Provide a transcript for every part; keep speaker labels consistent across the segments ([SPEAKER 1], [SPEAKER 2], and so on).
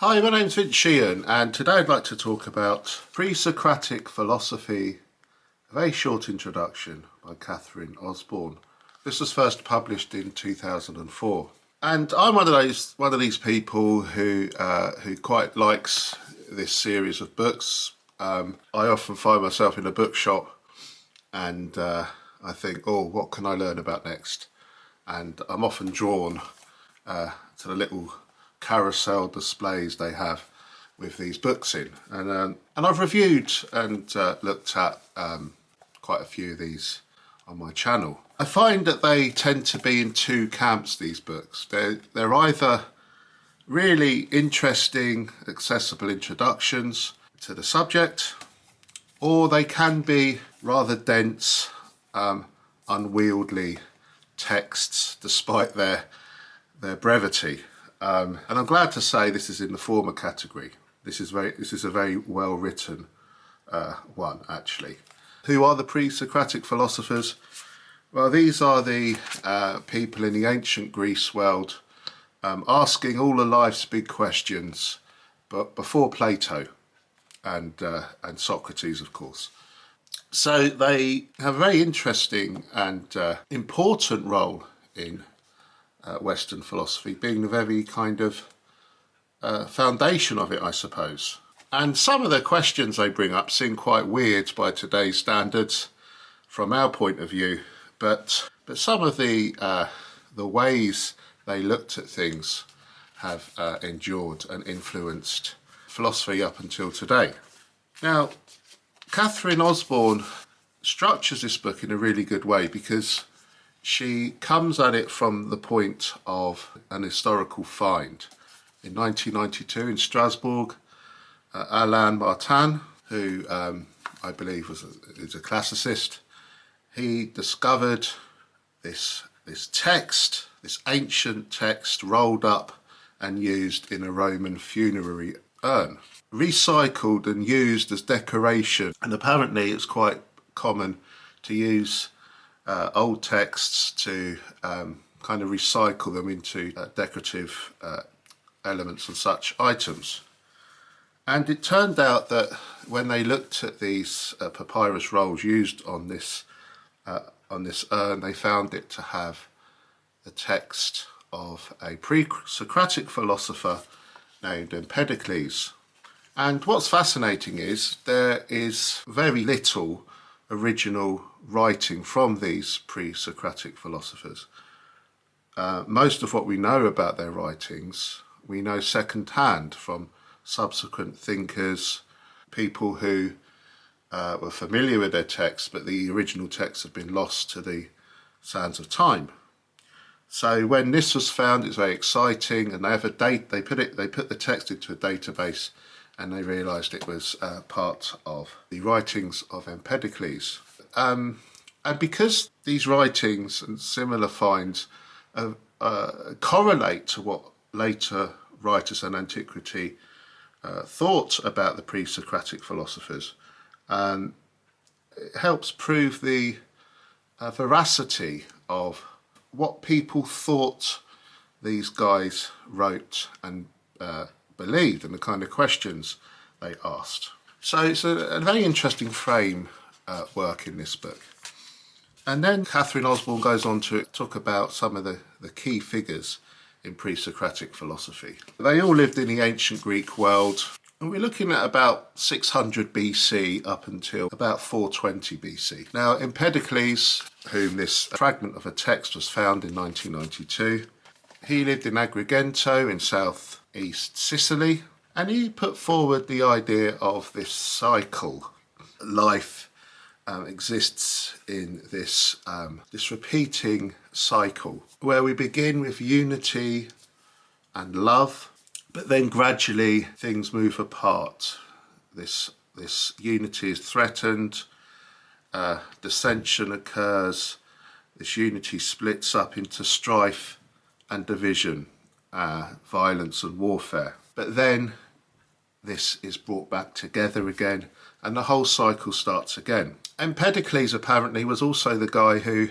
[SPEAKER 1] Hi, my name's Sheehan, and today I'd like to talk about Pre-Socratic Philosophy, a very short introduction by Catherine Osborne. This was first published in 2004. And I'm one of these people who quite likes this series of books. I often find myself in a bookshop and I think, oh, what can I learn about next? And I'm often drawn to the little carousel displays they have with these books in, and I've reviewed and looked at quite a few of these on my channel. I find that they tend to be in two camps, these books. They're either really interesting, accessible introductions to the subject, or they can be rather dense, unwieldy texts despite their brevity. And I'm glad to say this is in the former category. This is a very well written one, actually. Who are the pre-Socratic philosophers? Well, these are the people in the ancient Greece world asking all of life's big questions, but before Plato and Socrates, of course. So they have a very interesting and important role in Western philosophy, being the very kind of foundation of it, I suppose. And some of the questions they bring up seem quite weird by today's standards from our point of view, but some of the ways they looked at things have endured and influenced philosophy up until today. Now, Catherine Osborne structures this book in a really good way because she comes at it from the point of an historical find. In 1992 in Strasbourg, Alain Martin, who I believe is a classicist, he discovered this text, this ancient text rolled up and used in a Roman funerary urn, recycled and used as decoration. And apparently it's quite common to use old texts to kind of recycle them into decorative elements and such items. And it turned out that when they looked at these papyrus rolls used on this urn, they found it to have the text of a pre-Socratic philosopher named Empedocles. And what's fascinating is there is very little original writing from these pre-Socratic philosophers. Most of what we know about their writings, we know second-hand from subsequent thinkers, people who were familiar with their texts, but the original texts have been lost to the sands of time. So when this was found, it's very exciting, and they have a date. They put the text into a database, and they realised it was part of the writings of Empedocles. And because these writings and similar finds correlate to what later writers in antiquity thought about the pre-Socratic philosophers, it helps prove the veracity of what people thought these guys wrote and believed, and the kind of questions they asked. So it's a very interesting frame work in this book. And then Catherine Osborne goes on to talk about some of the key figures in pre-Socratic philosophy. They all lived in the ancient Greek world, and we're looking at about 600 BC up until about 420 BC. Now, Empedocles, whom this fragment of a text was found in 1992, he lived in Agrigento in southeast Sicily, and he put forward the idea of this cycle. Life exists in this repeating cycle where we begin with unity and love, but then gradually things move apart. This unity is threatened, dissension occurs, this unity splits up into strife and division, violence and warfare. But then this is brought back together again, and the whole cycle starts again. Empedocles apparently was also the guy who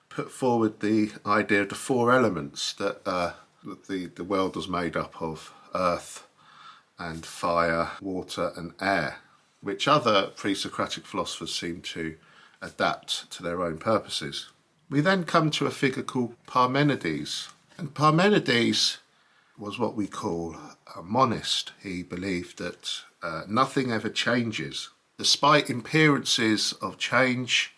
[SPEAKER 1] put forward the idea of the four elements, that the world was made up of earth, and fire, water and air, which other pre-Socratic philosophers seem to adapt to their own purposes. We then come to a figure called Parmenides. And Parmenides was what we call a monist. He believed that nothing ever changes. Despite appearances of change,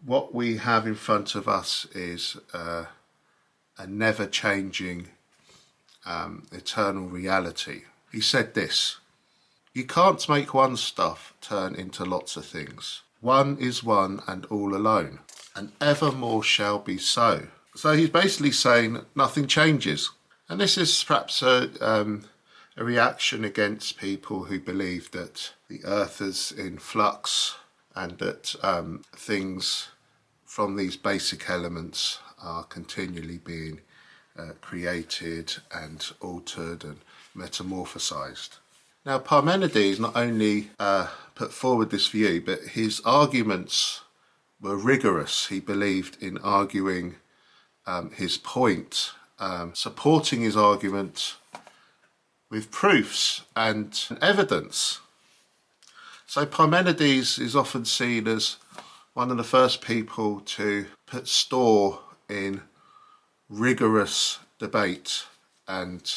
[SPEAKER 1] what we have in front of us is a never-changing, eternal reality. He said this: "You can't make one stuff turn into lots of things. One is one and all alone, and evermore shall be so." So he's basically saying that nothing changes. And this is perhaps a reaction against people who believe that the earth is in flux and that things from these basic elements are continually being created and altered and metamorphosized. Now, Parmenides not only put forward this view, but his arguments were rigorous. He believed in arguing his point, supporting his argument with proofs and evidence. So Parmenides is often seen as one of the first people to put store in rigorous debate and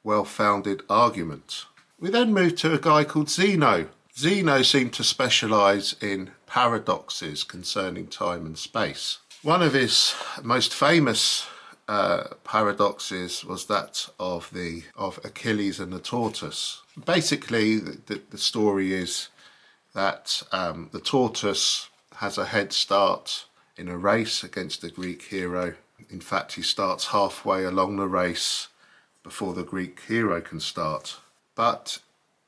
[SPEAKER 1] well-founded argument. We then move to a guy called Zeno. Zeno seemed to specialise in paradoxes concerning time and space. One of his most famous paradoxes was that of Achilles and the tortoise. Basically, the story is that the tortoise has a head start in a race against the Greek hero. In fact, he starts halfway along the race before the Greek hero can start. But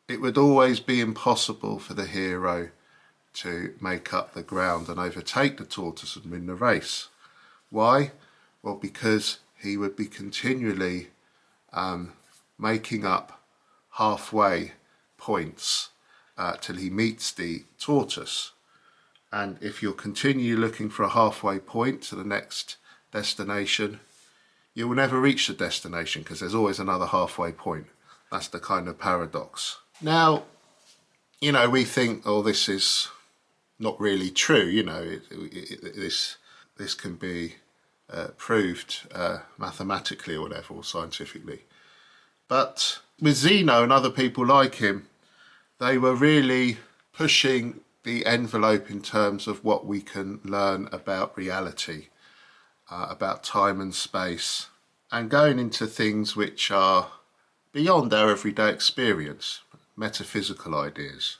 [SPEAKER 1] it would always be impossible for the hero to make up the ground and overtake the tortoise and win the race. Why? Well, because he would be continually making up halfway points till he meets the tortoise. And if you're continually looking for a halfway point to the next destination, you will never reach the destination because there's always another halfway point. That's the kind of paradox. Now, you know, we think, oh, this is not really true. You know, this can be proved mathematically or whatever, or scientifically. But with Zeno and other people like him, they were really pushing the envelope in terms of what we can learn about reality, about time and space, and going into things which are beyond our everyday experience, metaphysical ideas.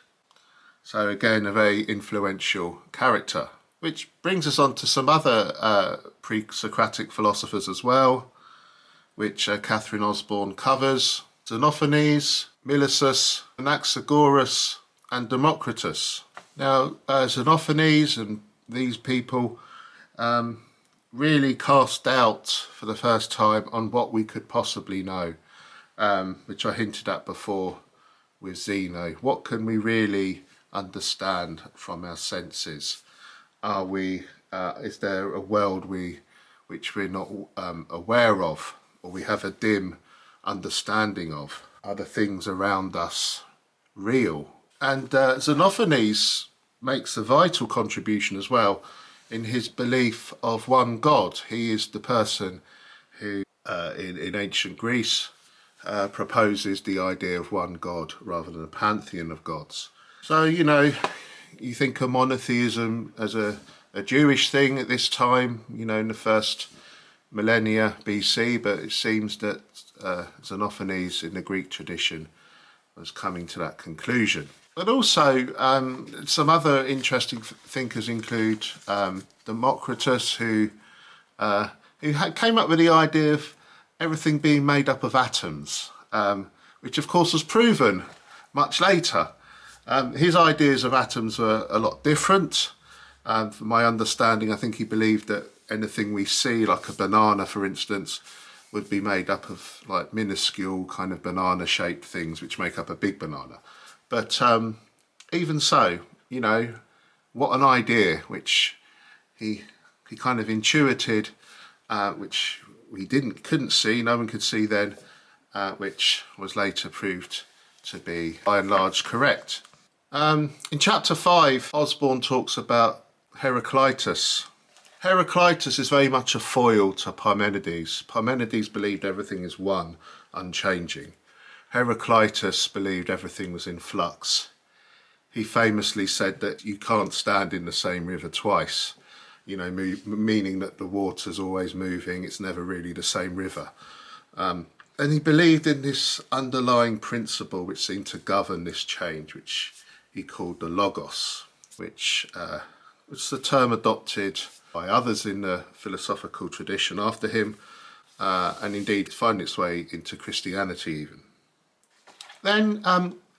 [SPEAKER 1] So again, a very influential character, which brings us on to some other pre-Socratic philosophers as well, which Catherine Osborne covers: Xenophanes, Milesius, Anaxagoras and Democritus. Now, Xenophanes and these people really cast doubt for the first time on what we could possibly know, which I hinted at before with Zeno. What can we really understand from our senses? Is there a world which we're not aware of, or we have a dim understanding of? Are the things around us real? And Xenophanes makes a vital contribution as well in his belief of one God. He is the person who, in ancient Greece, proposes the idea of one God rather than a pantheon of gods. So, you know, you think of monotheism as a Jewish thing at this time, you know, in the first millennia BC, but it seems that Xenophanes in the Greek tradition was coming to that conclusion. But also, some other interesting thinkers include Democritus, who came up with the idea of everything being made up of atoms, which of course was proven much later. His ideas of atoms were a lot different. From my understanding, I think he believed that anything we see, like a banana for instance, would be made up of like minuscule kind of banana-shaped things which make up a big banana. But even so, you know, what an idea, which he kind of intuited, which we couldn't see, no one could see then, which was later proved to be by and large correct. In chapter 5, Osborne talks about Heraclitus. Heraclitus is very much a foil to Parmenides. Parmenides believed everything is one, unchanging. Heraclitus believed everything was in flux. He famously said that you can't stand in the same river twice, meaning that the water's always moving, it's never really the same river. And he believed in this underlying principle which seemed to govern this change, which he called the logos, which was the term adopted by others in the philosophical tradition after him, and indeed found its way into Christianity even. Then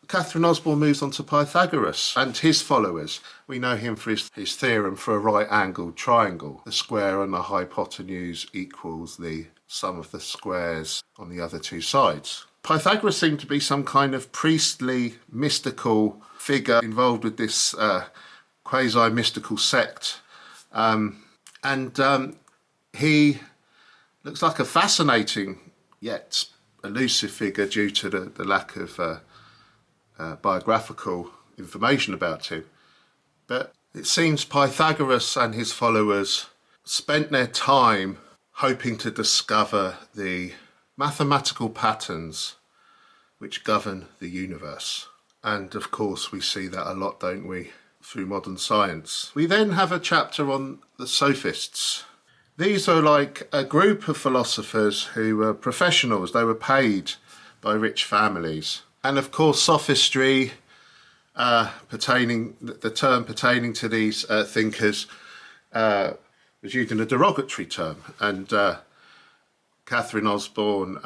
[SPEAKER 1] Catherine Osborne moves on to Pythagoras and his followers. We know him for his theorem for a right-angled triangle. The square on the hypotenuse equals the sum of the squares on the other two sides. Pythagoras seemed to be some kind of priestly, mystical figure involved with this quasi-mystical sect. He looks like a fascinating yet elusive figure due to the lack of biographical information about him. But it seems Pythagoras and his followers spent their time hoping to discover the mathematical patterns which govern the universe. And of course we see that a lot, don't we, through modern science. We then have a chapter on the Sophists. These are like a group of philosophers who were professionals. They were paid by rich families. And of course sophistry, the term pertaining to these thinkers, was used in a derogatory term. And Catherine Osborne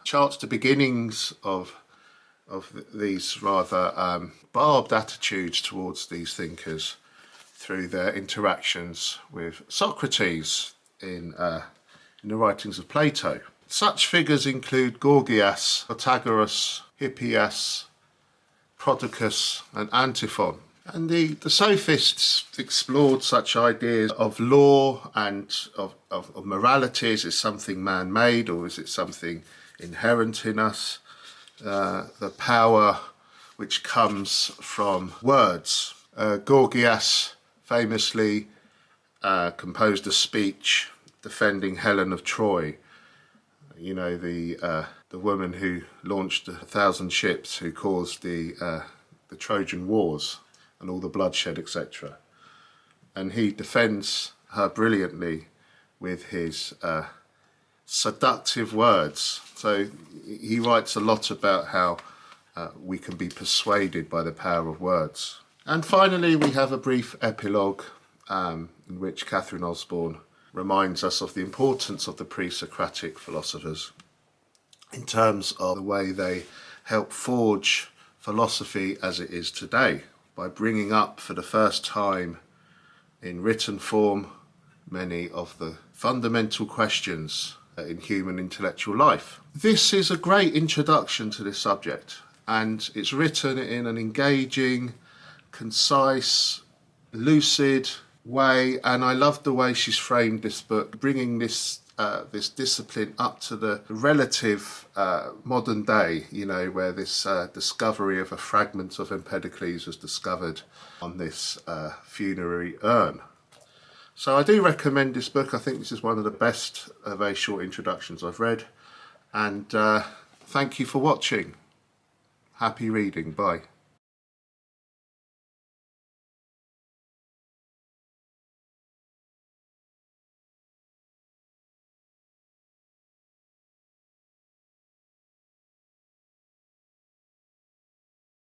[SPEAKER 1] charts the beginnings of these rather barbed attitudes towards these thinkers through their interactions with Socrates in the writings of Plato. Such figures include Gorgias, Protagoras, Hippias, Prodicus and Antiphon. And the Sophists explored such ideas of law and of morality. Is it something man-made or is it something inherent in us? The power which comes from words. Gorgias famously composed a speech defending Helen of Troy, the woman who launched 1,000 ships, who caused the Trojan Wars and all the bloodshed, etc. And he defends her brilliantly with his seductive words. So he writes a lot about how we can be persuaded by the power of words. And finally, we have a brief epilogue in which Catherine Osborne reminds us of the importance of the Pre-Socratic philosophers in terms of the way they help forge philosophy as it is today by bringing up for the first time in written form many of the fundamental questions in human intellectual life. This is a great introduction to this subject, and it's written in an engaging, concise, lucid way, and I love the way she's framed this book, bringing this discipline up to the relative modern day, where this discovery of a fragment of Empedocles was discovered on this funerary urn. So I do recommend this book. I think this is one of the best very short introductions I've read, and thank you for watching. Happy reading. Bye.